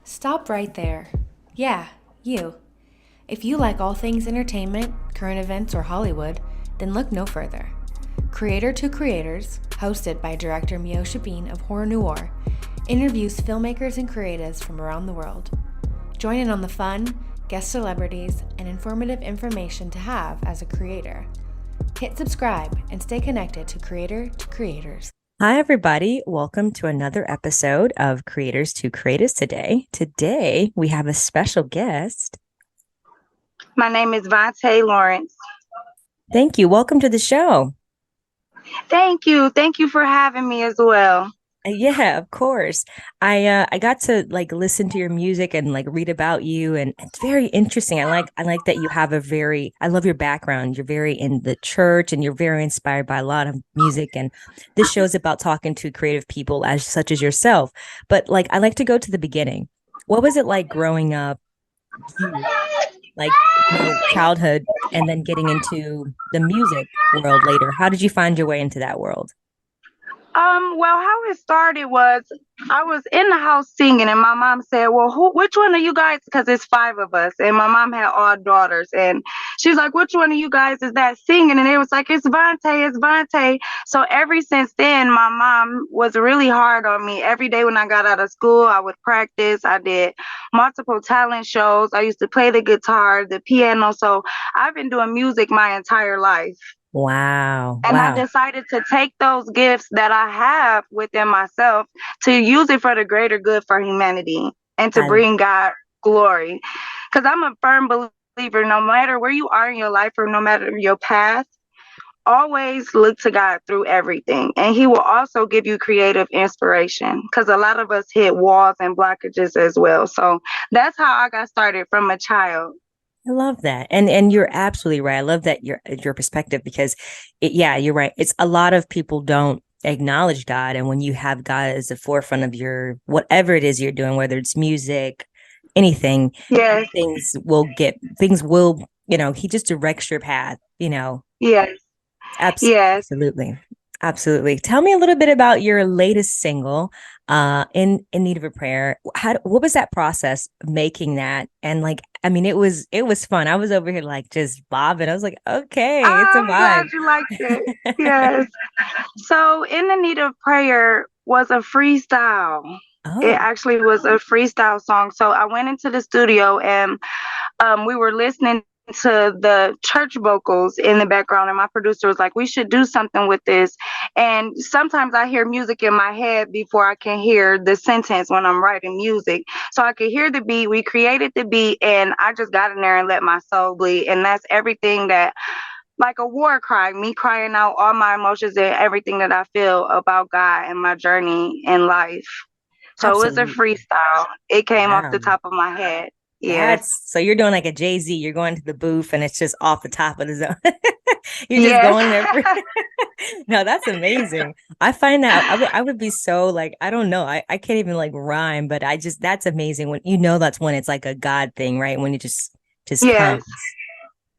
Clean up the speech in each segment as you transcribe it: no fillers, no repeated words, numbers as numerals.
Stop right there. Yeah, you. If you like all things entertainment, current events, or Hollywood, then look no further. Creator to Creators, hosted by director Meosha Bean of Horror Noir, interviews filmmakers and creatives from around the world. Join in on the fun, guest celebrities, and informative information to have as a creator. Hit subscribe and stay connected to Creator to Creators. Hi, everybody. Welcome to another episode of Creators to Creators today. Today, we have a special guest. My name is Vonta Lawrence. Thank you. Welcome to the show. Thank you. Thank you for having me as well. Yeah, of course. I got to listen to your music and read about you, and it's very interesting. I like that you have I love your background. You're very in the church and you're very inspired by a lot of music, and this show is about talking to creative people as such as yourself. But I like to go to the beginning. What was it like growing up, childhood, and then getting into the music world later? How did you find your way into that world? Well, how it started was I was in the house singing, and my mom said, "Well, which one of you guys?" Because it's five of us, and my mom had all daughters, and she's like, "Which one of you guys is that singing?" And it was like, "It's Vonta, it's Vonta." So ever since then, my mom was really hard on me. Every day when I got out of school, I would practice. I did multiple talent shows. I used to play the guitar, the piano. So I've been doing music my entire life. Wow. And I Wow. decided to take those gifts that I have within myself to use it for the greater good for humanity and to I bring God glory. Because I'm a firm believer, no matter where you are in your life or no matter your path, always look to God through everything. And He will also give you creative inspiration because a lot of us hit walls and blockages as well. So that's how I got started from a child. love that. And you're absolutely right. I love that your perspective because yeah, you're right. It's a lot of people don't acknowledge God. And when you have God as the forefront of your whatever it is you're doing, whether it's music, anything, Yes, things will, he just directs your path, yes, yes. Absolutely. Absolutely. Tell me a little bit about your latest single, In Need of a Prayer. What was that process making that? And it was fun. I was over here just bobbing. I was like, okay, it's a I'm glad vibe. you liked it. Yes. So, In the Need of Prayer was a freestyle. It Oh, actually was a freestyle song. So, I went into the studio and we were listening to the church vocals in the background. And my producer was like, "We should do something with this." And sometimes I hear music in my head before I can hear the sentence when I'm writing music. So, I could hear the beat. We created the beat, and I just got in there and let my soul bleed. And that's everything that like a war cry, me crying out all my emotions and everything that I feel about God and my journey in life. So it was a absolutely. freestyle. It came off the Wow. top of my head. Yes. That's so you're doing like a Jay-Z, you're going to the booth and it's just off the top of the zone. You're just Yes. going there. No, that's amazing. I find that I would be so I don't know. I can't even rhyme, but that's amazing when that's when it's like a God thing, right? When it just Yes. comes.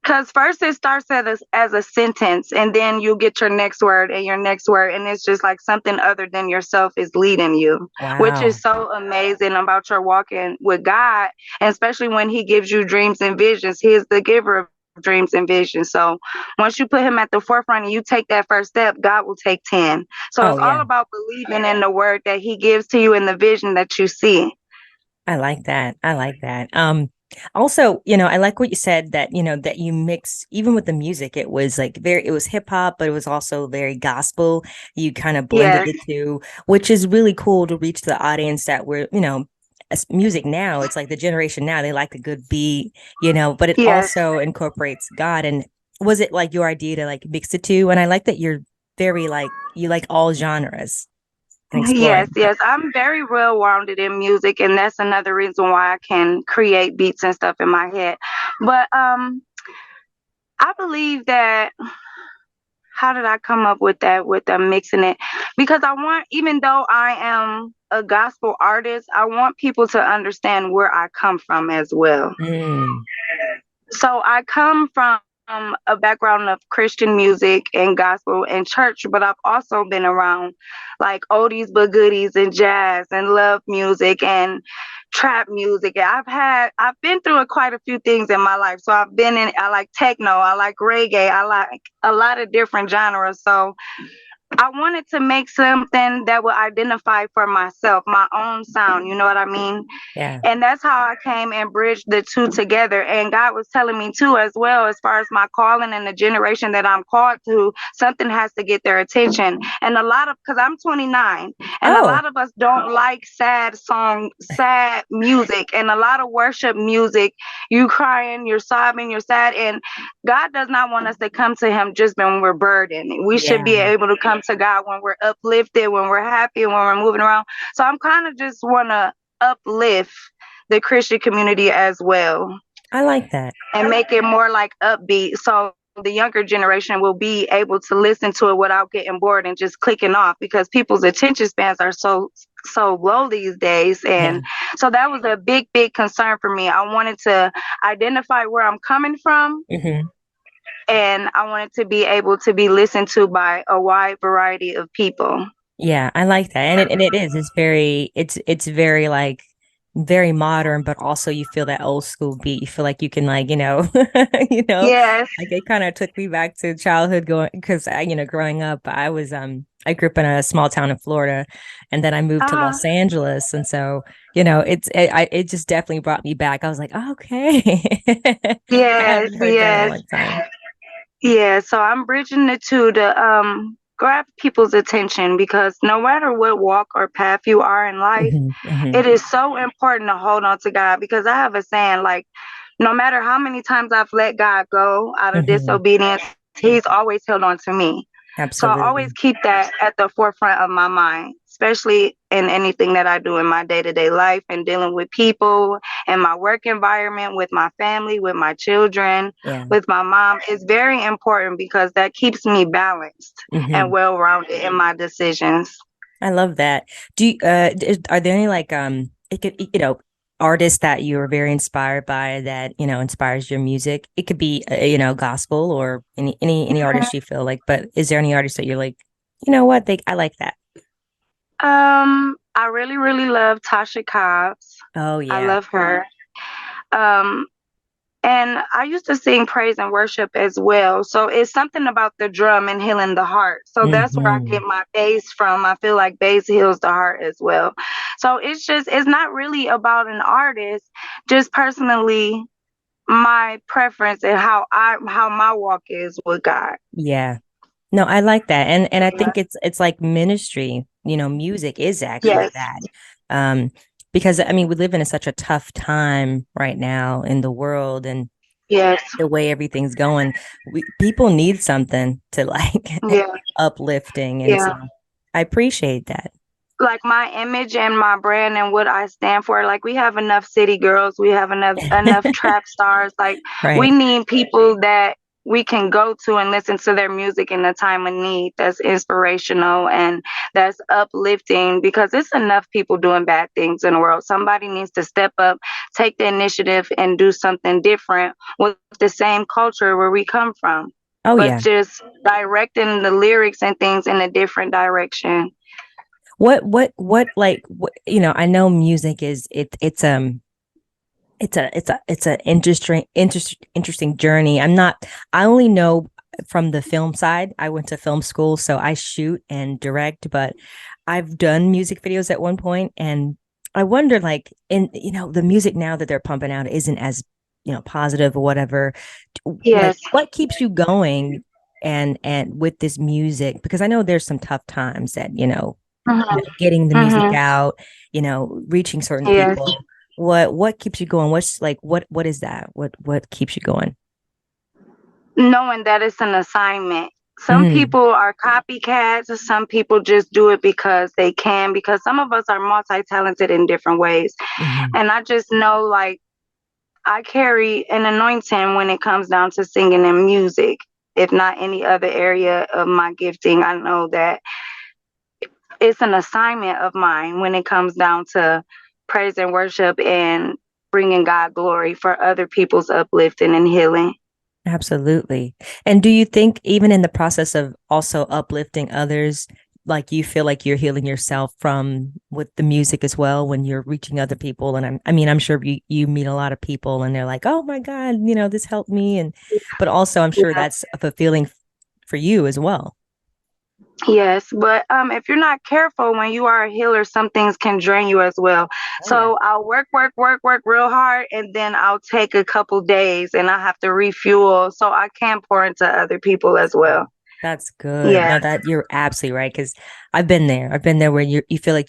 Because first it starts as a sentence, and then you get your next word and your next word, and it's just like something other than yourself is leading you, which is Wow. so amazing about your walking with God, and especially when He gives you dreams and visions. He is the giver of dreams and visions. So once you put Him at the forefront and you take that first step, God will take 10. So Oh it's all yeah. about believing in the word that He gives to you and the vision that you see. I like that. I like that. Also, I like what you said that, that you mix even with the music, it was hip hop, but it was also very gospel. You kind of blended Yes, the two, which is really cool to reach the audience that we're, as music now, it's like the generation now, they like a good beat, but it yes. also incorporates God. And was it like your idea to mix the two? And I like that you're very you like all genres and Yes, exploring. yes. I'm very well rounded in music, and that's another reason why I can create beats and stuff in my head. But I believe that how did I come up with that with them mixing it? Because I want, even though I am a gospel artist, I want people to understand where I come from as well. Mm. So I come from a background of Christian music and gospel and church, but I've also been around like oldies but goodies and jazz and love music and trap music. I've been through quite a few things in my life. So I like techno, I like reggae, I like a lot of different genres. So I wanted to make something that would identify for myself, my own sound. You know what I mean? Yeah. And that's how I came and bridged the two together. And God was telling me too, as well, as far as my calling and the generation that I'm called to, something has to get their attention. And because I'm 29, and a Oh, lot of us don't like sad music, and a lot of worship music. You crying, you're sobbing, you're sad, and God does not want us to come to Him just when we're burdened. We should yeah. be able to come to God when we're uplifted, when we're happy, when we're moving around. So I'm kind of just want to uplift the Christian community as well, I like that. and make it more like upbeat, so the younger generation will be able to listen to it without getting bored and just clicking off, because people's attention spans are so low these days. Yeah. And so that was a big concern for me. I wanted to identify where I'm coming from, Hmm. and I wanted to be able to be listened to by a wide variety of people. Yeah, I like that. And it is. It's very like very modern, but also you feel that old school beat. You feel like you can like, you know, Yes. like it kind of took me back to childhood going because growing up, I grew up in a small town in Florida and then I moved to Uh-huh. Los Angeles. And so, it just definitely brought me back. I was like, oh, okay. I Yes, haven't heard that in a yes. long time. Yeah, so I'm bridging the two to grab people's attention, because no matter what walk or path you are in life, Hmm. Hmm. it is so important to hold on to God, because I have a saying, like, no matter how many times I've let God go out of Hmm. disobedience, He's always held on to me. So I always Absolutely. keep that at the forefront of my mind, especially in anything that I do in my day-to-day life and dealing with people in my work environment, with my family, with my children, Yeah. with my mom. It's very important, because that keeps me balanced and Hmm. well-rounded in my decisions. I love that. Are there any like it could artists that you're very inspired by that inspires your music? It could be gospel or any artist you feel like, but is there any artist that you're like, you know what, I like that? I really, really love Tasha Cobbs. Oh I yeah. love her. Um, And I used to sing praise and worship as well. So it's something about the drum and healing the heart. So that's where I Hmm. get my bass from. I feel like bass heals the heart as well. So it's not really about an artist, just personally my preference and how my walk is with God. Yeah. No, I like that. And I think it's like ministry, music is actually Yes. that. Um, because I mean, we live in such a tough time right now in the world and Yes. the way everything's going. People need something to like Yeah. uplifting. And Yeah. so I appreciate that. Like my image and my brand and what I stand for. Like, we have enough city girls, we have enough trap stars. Like, we Right. need people that we can go to and listen to their music in a time of need, that's inspirational and that's uplifting, because it's enough people doing bad things in the world. Somebody needs to step up, take the initiative, and do something different with the same culture where we come from, Oh but yeah. just directing the lyrics and things in a different direction. I know music is it's a interesting journey. I only know from the film side. I went to film school, so I shoot and direct, but I've done music videos at one point, and I wonder, like, in the music now that they're pumping out isn't as positive or whatever. Like, Yes. what keeps you going and with this music? Because I know there's some tough times that Mhm. getting the music Mhm. out, reaching certain Yes. people. What keeps you going? What's like what is that? What keeps you going? Knowing that it's an assignment. Some Mm, people are copycats, some people just do it because they can, because some of us are multi-talented in different ways. hmm. And I just know, like, I carry an anointing when it comes down to singing and music. If not any other area of my gifting, I know that it's an assignment of mine when it comes down to praise and worship and bringing God glory for other people's uplifting and healing. Absolutely. And do you think even in the process of also uplifting others, like you feel like you're healing yourself from with the music as well when you're reaching other people? And I'm sure you meet a lot of people and they're like, oh my God, this helped me. But also I'm sure Yeah. that's a fulfilling for you as well. Yes, but if you're not careful when you are a healer, some things can drain you as well. Oh yeah. So I'll work real hard, and then I'll take a couple days, and I have to refuel so I can pour into other people as well. That's good. Yeah, No, that you're absolutely right. Because I've been there. I've been there where you feel like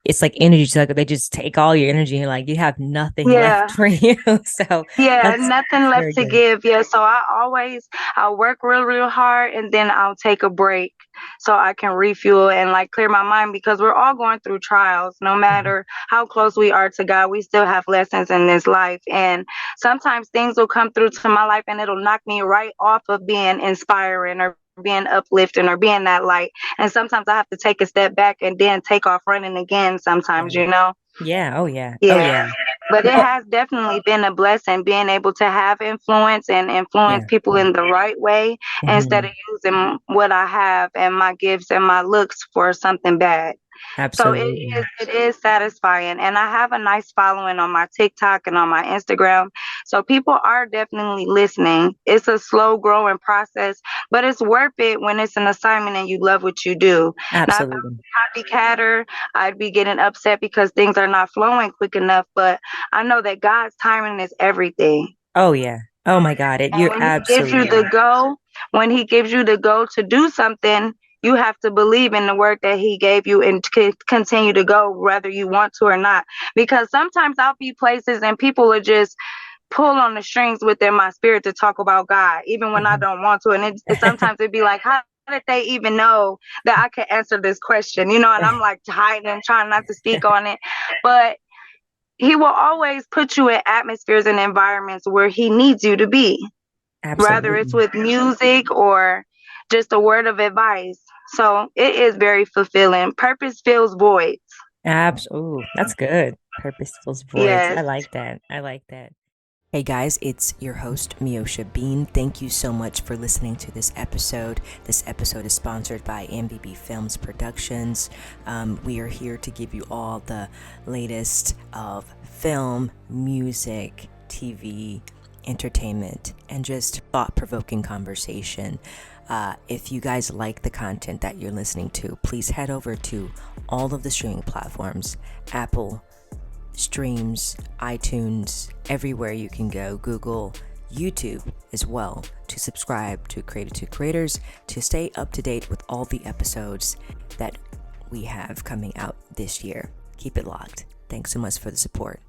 it's like energy suck. They just take all your energy and like you have nothing left yeah. for you. So Yeah, that's nothing left very to good. give. Yeah, so I'll work real hard, and then I'll take a break so I can refuel and like clear my mind, because we're all going through trials. No Mhm. matter how close we are to God, we still have lessons in this life. And sometimes things will come through to my life and it'll knock me right off of being inspiring or being uplifting or being that light. And sometimes I have to take a step back and then take off running again sometimes, Right. you know? Yeah. Oh yeah. Oh Yeah. yeah. But it Well, has definitely been a blessing being able to have influence and influence yeah. people in the right way instead of Hmm. using what I have and my gifts and my looks for something bad. So Absolutely. it is satisfying. And I have a nice following on my TikTok and on my Instagram. So people are definitely listening. It's a slow growing process, but it's worth it when it's an assignment and you love what you do. Now, if I Absolutely. was a copycatter, I'd be getting upset because things are not flowing quick enough. But I know that God's timing is everything. Oh yeah. Oh my God. And You're when he gives you absolutely the right. go, when he gives you the go to do something, you have to believe in the word that he gave you and continue to go whether you want to or not. Because sometimes I'll be places and people will just pull on the strings within my spirit to talk about God, even when I Mhm. don't want to. And sometimes it'd be like, how did they even know that I could answer this question? You know, and I'm like hiding and trying not to speak on it. But he will always put you in atmospheres and environments where he needs you to be, whether it's Absolutely. with music or just a word of advice. So it is very fulfilling. Purpose fills voids. Ooh, that's good. Purposeful voids. I Yes. like that. I like that. Hey guys, it's your host, Meosha Bean. Thank you so much for listening to this episode. This episode is sponsored by MVB Films Productions. We are here to give you all the latest of film, music, TV, entertainment, and just thought-provoking conversation. If you guys like the content that you're listening to, please head over to all of the streaming platforms, Apple, Streams, iTunes, everywhere you can go, Google, YouTube as well, to subscribe to Creative to Creators to stay up to date with all the episodes that we have coming out this year. Keep it locked. Thanks so much for the support.